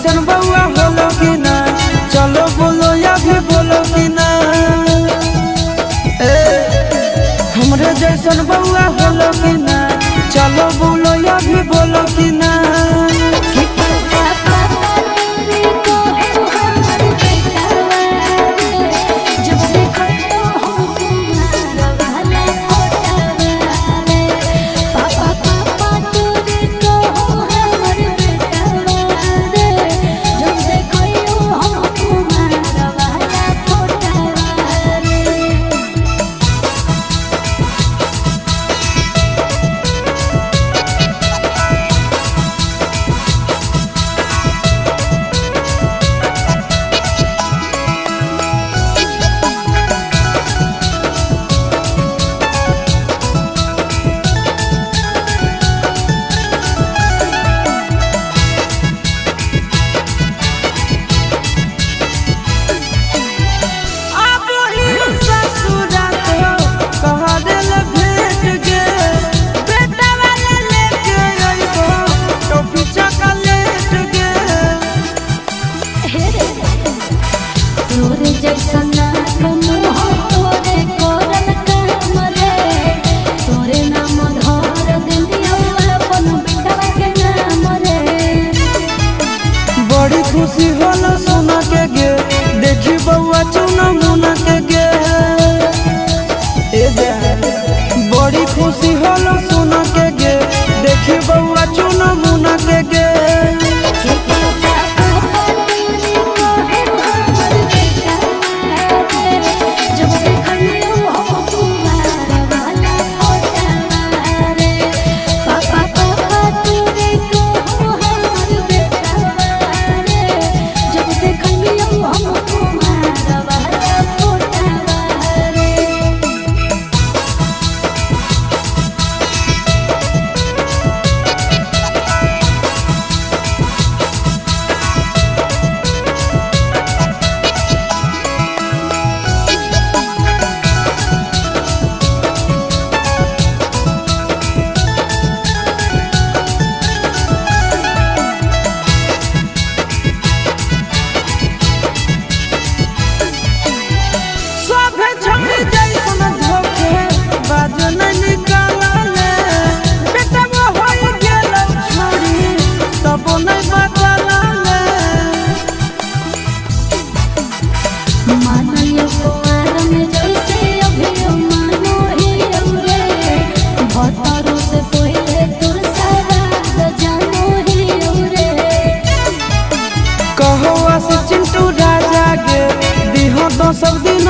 जैसन बउआ होलो कि ना, चलो बोलो या भी बोलो कि ना। हमरे जैसन बउआ होलो कि ना, चलो बोलो या भी बोलो कि ना। बड़ी खुशी होला सुना के गे, देखी बउआ चुना मुना के गे। बड़ी खुशी होला सुना के गे, देखी बउआ चुना मुना के गे। सब दिन